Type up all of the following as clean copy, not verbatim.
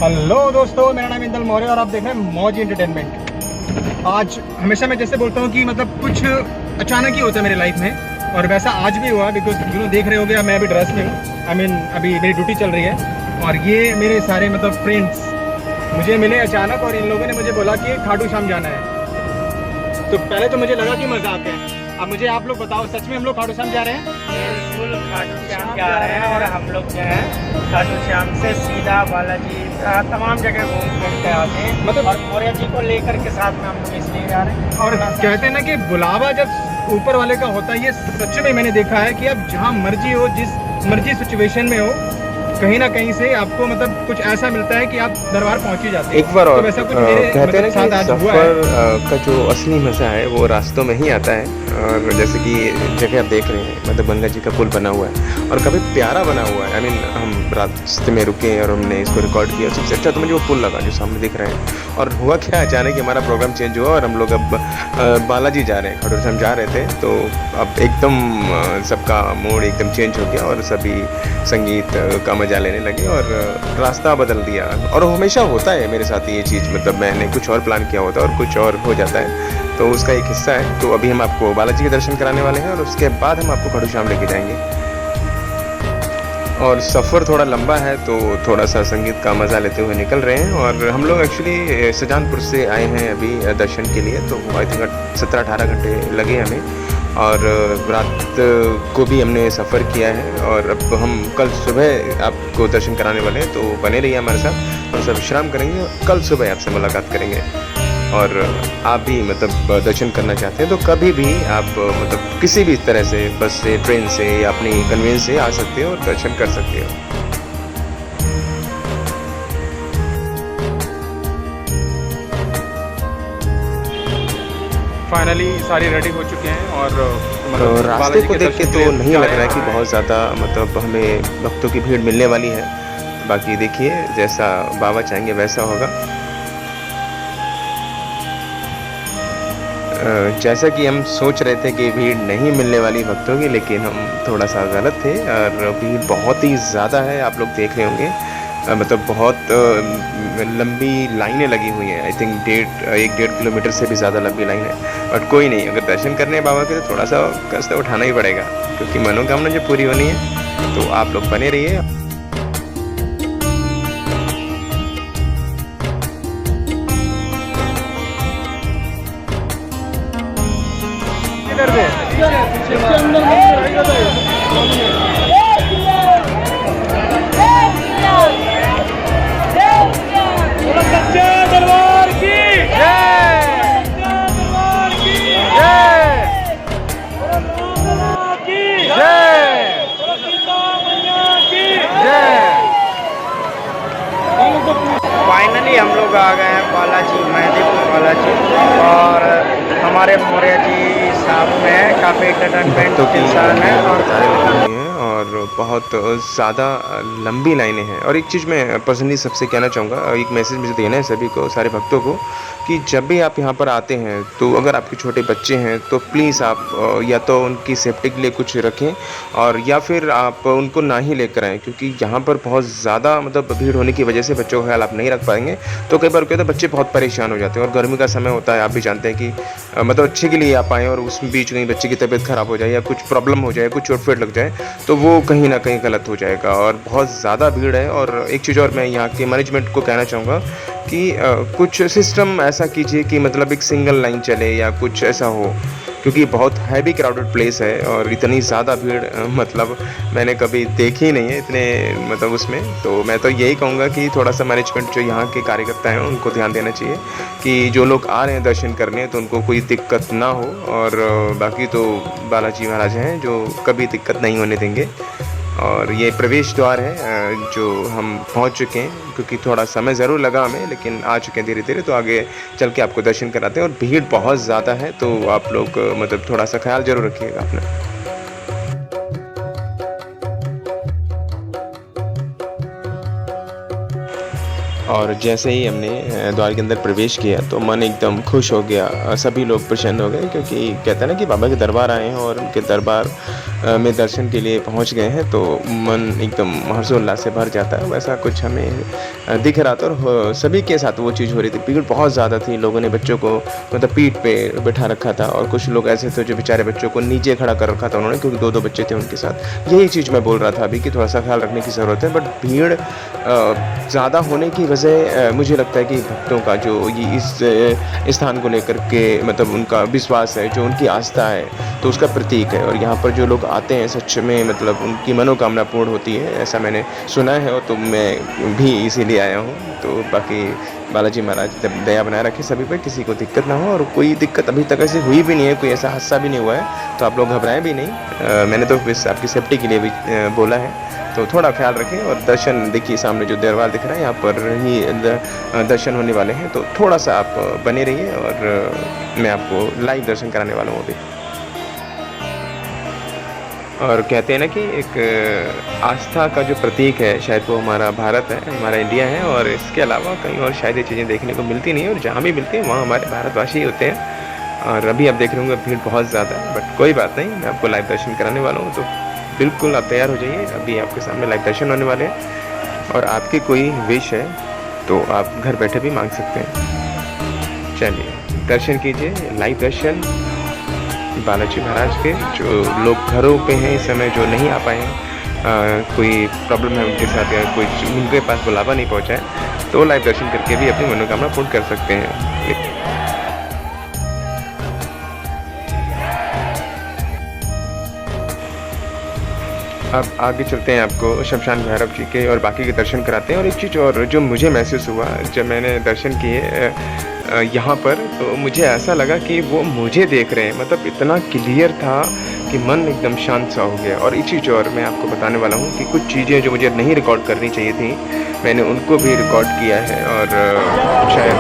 Hello दोस्तों, मेरा नाम इंदल मौर्य और आप देख रहे हैं मौज एंटरटेनमेंट। आज हमेशा मैं जैसे बोलता हूँ कि मतलब कुछ अचानक ही होता है मेरी लाइफ में, और वैसा आज भी हुआ। बिकॉज देख रहे होगे मैं अभी ड्रेस में हूँ। अभी मेरी ड्यूटी चल रही है और ये मेरे सारे मतलब फ्रेंड्स मुझे मिले अचानक, और इन लोगों ने मुझे बोला कि खाटू श्याम जाना है। तो पहले तो मुझे लगा कि मजाक है। अब मुझे आप लोग बताओ, सच में हम लोग खाटू श्याम जा रहे हैं? बिल्कुल खाटू श्याम जा रहे हैं। और हम लोग जो है खाटू श्याम से सीधा बालाजी तमाम जगह घूम फिर के आते हैं। मतलब और मौर्य जी को लेकर के साथ में हम लोग इसलिए जा रहे हैं। और कहते हैं ना कि बुलावा जब ऊपर वाले का होता है, ये सच में मैंने देखा है कि आप जहाँ मर्जी हो, जिस मर्जी सिचुएशन में हो, कहीं ना कहीं से आपको मतलब कुछ ऐसा मिलता है कि आप दरबार पहुंच ही जाते हैं। एक बार और तो वैसा कुछ मेरे कहते हैं साथ ना आज कि हुआ है। सफ़र का जो असली मज़ा है वो रास्तों में ही आता है। और जैसे कि जगह आप देख रहे हैं, मतलब गंगा जी का पुल बना हुआ है और काफ़ी प्यारा बना हुआ है। हम रास्ते में रुके और हमने इसको रिकॉर्ड किया। सबसे अच्छा तो मुझे वो पुल लगा जो सामने दिख रहे हैं। और हुआ क्या, अचानक ही हमारा प्रोग्राम चेंज हुआ और हम लोग अब बालाजी जा रहे हैं। खाटू श्याम जा रहे थे, तो अब एकदम सबका मूड एकदम चेंज हो गया और सभी संगीत का मजा लेने लगे और रास्ता बदल दिया। और हमेशा होता है मेरे साथ ये चीज़, मतलब मैंने कुछ और प्लान किया होता है और कुछ और हो जाता है, तो उसका एक हिस्सा है। तो अभी हम आपको बालाजी के दर्शन कराने वाले हैं और उसके बाद हम आपको खाटू श्याम लेके जाएंगे। और सफ़र थोड़ा लंबा है तो थोड़ा सा संगीत का मज़ा लेते हुए निकल रहे हैं। और हम लोग एक्चुअली सुजानपुर से आए हैं अभी दर्शन के लिए, तो आई थिंक 17-18 घंटे लगे हमें। और रात को भी हमने सफ़र किया है और अब हम कल सुबह आपको दर्शन कराने वाले हैं, तो बने रहिए हमारे साथ और सब विश्राम करेंगे। कल सुबह आपसे मुलाकात करेंगे। और आप भी मतलब दर्शन करना चाहते हैं तो कभी भी आप मतलब किसी भी तरह से, बस से, ट्रेन से या अपनी कन्वेंस से आ सकते हो और दर्शन कर सकते हो। फाइनली सारी रेडी हो चुके हैं और तो रास्ते को देख के तो नहीं लग रहा है कि बहुत ज़्यादा मतलब हमें भक्तों की भीड़ मिलने वाली है। बाकी देखिए, जैसा बाबा चाहेंगे वैसा होगा। जैसा कि हम सोच रहे थे कि भीड़ नहीं मिलने वाली भक्तों की, लेकिन हम थोड़ा सा गलत थे और भीड़ बहुत ही ज़्यादा है। आप लोग देख रहे होंगे, मतलब बहुत लंबी लाइनें लगी हुई हैं। आई थिंक 1-1.5 किलोमीटर से भी ज़्यादा लंबी लाइन है। बट कोई नहीं, अगर दर्शन करने हैं बाबा के तो थोड़ा सा कष्ट उठाना ही पड़ेगा, क्योंकि मनोकामना जो पूरी होनी है। तो आप लोग बने रहिए। इधर से दरबार की फाइनली हम लोग आ गए हैं बालाजी, मेहंदीपुर बालाजी। और हमारे मौर्य जी साहब में काफ़ी एंटरटेनमेंट के इंसान है और बहुत ज़्यादा लंबी लाइनें हैं। और एक चीज़ मैं पर्सनली सबसे कहना चाहूँगा, एक मैसेज मुझे देना है सभी को, सारे भक्तों को, कि जब भी आप यहाँ पर आते हैं तो अगर आपके छोटे बच्चे हैं तो प्लीज़ आप या तो उनकी सेफ्टी के लिए कुछ रखें और या फिर आप उनको ना ही लेकर आएँ, क्योंकि यहाँ पर बहुत ज़्यादा मतलब भीड़ होने की वजह से बच्चों का ख्याल आप नहीं रख पाएंगे। तो कई बार क्या होता है, बच्चे बहुत परेशान हो जाते हैं और गर्मी का समय होता है, आप भी जानते हैं कि मतलब अच्छे के लिए आप आएँ और उस बीच कहीं बच्चे की तबीयत ख़राब हो जाए या कुछ प्रॉब्लम हो जाए, कुछ चोट-फोट लग जाए, तो वो कहीं ना कहीं गलत हो जाएगा। और बहुत ज़्यादा भीड़ है। और एक चीज़ और मैं यहाँ के मैनेजमेंट को कहना चाहूँगा कि कुछ सिस्टम ऐसा कीजिए कि मतलब एक सिंगल लाइन चले या कुछ ऐसा हो, क्योंकि बहुत हैवी क्राउडेड प्लेस है और इतनी ज़्यादा भीड़ मतलब मैंने कभी देखी ही नहीं है इतने मतलब उसमें। तो मैं तो यही कहूँगा कि थोड़ा सा मैनेजमेंट जो यहाँ के कार्यकर्ता हैं उनको ध्यान देना चाहिए कि जो लोग आ रहे हैं दर्शन करने तो उनको कोई दिक्कत ना हो। और बाकी तो बालाजी महाराज हैं जो कभी दिक्कत नहीं होने देंगे। और ये प्रवेश द्वार है जो हम पहुंच चुके हैं, क्योंकि थोड़ा समय ज़रूर लगा हमें, लेकिन आ चुके हैं धीरे धीरे। तो आगे चल के आपको दर्शन कराते हैं। और भीड़ बहुत ज़्यादा है, तो आप लोग मतलब थोड़ा सा ख्याल ज़रूर रखिएगा अपना। और जैसे ही हमने द्वार के अंदर प्रवेश किया तो मन एकदम खुश हो गया, सभी लोग प्रसन्न हो गए, क्योंकि कहते हैं ना कि बाबा के दरबार आए हैं और उनके दरबार में दर्शन के लिए पहुंच गए हैं तो मन एकदम हर्षोल्लास से भर जाता है। वैसा कुछ हमें दिख रहा था और सभी के साथ वो चीज़ हो रही थी। भीड़ बहुत ज़्यादा थी, लोगों ने बच्चों को मतलब पीठ पे बैठा रखा था और कुछ लोग ऐसे थे जो बेचारे बच्चों को नीचे खड़ा कर रखा था उन्होंने, क्योंकि 2-2 बच्चे थे उनके साथ। यही चीज़ मैं बोल रहा था अभी कि थोड़ा सा ख्याल रखने की ज़रूरत है। बट भीड़ ज़्यादा होने की वजह मुझे लगता है कि भक्तों का जो ये इस स्थान को लेकर के मतलब उनका विश्वास है, जो उनकी आस्था है, तो उसका प्रतीक है। और यहाँ पर जो लोग आते हैं सच में मतलब उनकी मनोकामना पूर्ण होती है, ऐसा मैंने सुना है और तो मैं भी इसीलिए आया हूँ। तो बाकी बालाजी महाराज दया बनाए रखे सभी पे, किसी को दिक्कत ना हो। और कोई दिक्कत अभी तक ऐसी हुई भी नहीं है, कोई ऐसा हादसा भी नहीं हुआ है, तो आप लोग घबराएं भी नहीं। मैंने तो बस आपकी सेफ्टी के लिए भी बोला है, तो थोड़ा ख्याल रखें। और दर्शन देखिए सामने जो दरबार दिख रहा है, यहाँ पर ही दर्शन होने वाले हैं, तो थोड़ा सा आप बने रहिए और मैं आपको लाइव दर्शन कराने वाला हूँ अभी। और कहते हैं ना कि एक आस्था का जो प्रतीक है शायद वो हमारा भारत है, हमारा इंडिया है, और इसके अलावा कहीं और शायद ये चीज़ें देखने को मिलती नहीं है। और जहाँ भी मिलती हैं वहाँ हमारे भारतवासी ही होते हैं। और अभी आप देख रहे होंगे भीड़ बहुत ज़्यादा है, बट कोई बात नहीं, मैं आपको लाइव दर्शन कराने वाला हूँ। तो बिल्कुल आप तैयार हो जाइए, अभी आपके सामने लाइव दर्शन होने वाले हैं। और आपकी कोई विश है तो आप घर बैठे भी मांग सकते हैं। चलिए दर्शन कीजिए, लाइव दर्शन बालाजी महाराज के। जो लोग घरों पे हैं इस समय, जो नहीं आ पाए हैं, कोई प्रॉब्लम है उनके साथ या कोई उनके पास बुलावा नहीं पहुंचा है, तो लाइव दर्शन करके भी अपनी मनोकामना पूर्ण कर सकते हैं। अब आगे चलते हैं, आपको शमशान भैरव जी के और बाकी के दर्शन कराते हैं। और एक चीज़ और जो मुझे महसूस हुआ जब मैंने दर्शन किए यहाँ पर, तो मुझे ऐसा लगा कि वो मुझे देख रहे हैं। मतलब इतना क्लियर था कि मन एकदम शांत सा हो गया। और एक चीज़ और मैं आपको बताने वाला हूँ कि कुछ चीज़ें जो मुझे नहीं रिकॉर्ड करनी चाहिए थी, मैंने उनको भी रिकॉर्ड किया है। और शायद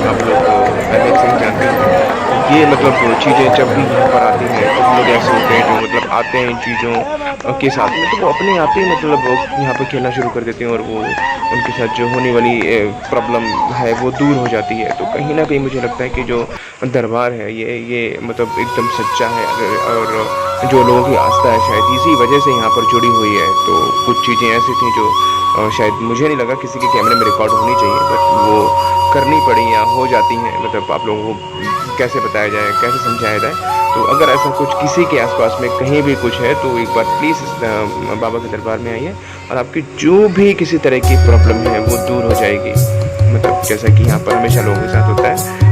आप लोग अमित सिंह जानते हैं, ये मतलब चीज़ें जब भी यहाँ पर आती हैं तो लोग ऐसे होते हैं जो मतलब आते हैं इन चीज़ों के साथ में, तो वो अपने आप ही मतलब यहाँ पर खेलना शुरू कर देते हैं और वो उनके साथ जो होने वाली प्रॉब्लम है वो दूर हो जाती है। तो कहीं ना कहीं मुझे लगता है कि जो दरबार है ये मतलब एकदम सच्चा है, और जो लोगों की आस्था है शायद इसी वजह से यहाँ पर जुड़ी हुई है। तो कुछ चीज़ें ऐसी थी जो शायद मुझे नहीं लगा किसी के कैमरे में रिकॉर्ड होनी चाहिए, बट वो करनी पड़ी या हो जाती हैं। मतलब आप लोगों को कैसे बताया जाए, कैसे समझाया जाए। तो अगर ऐसा कुछ किसी के आसपास में कहीं भी कुछ है तो एक बार प्लीज़ बाबा के दरबार में आइए और आपकी जो भी किसी तरह की प्रॉब्लम है वो दूर हो जाएगी। मतलब जैसा कि यहाँ पर हमेशा लोगों के साथ होता है।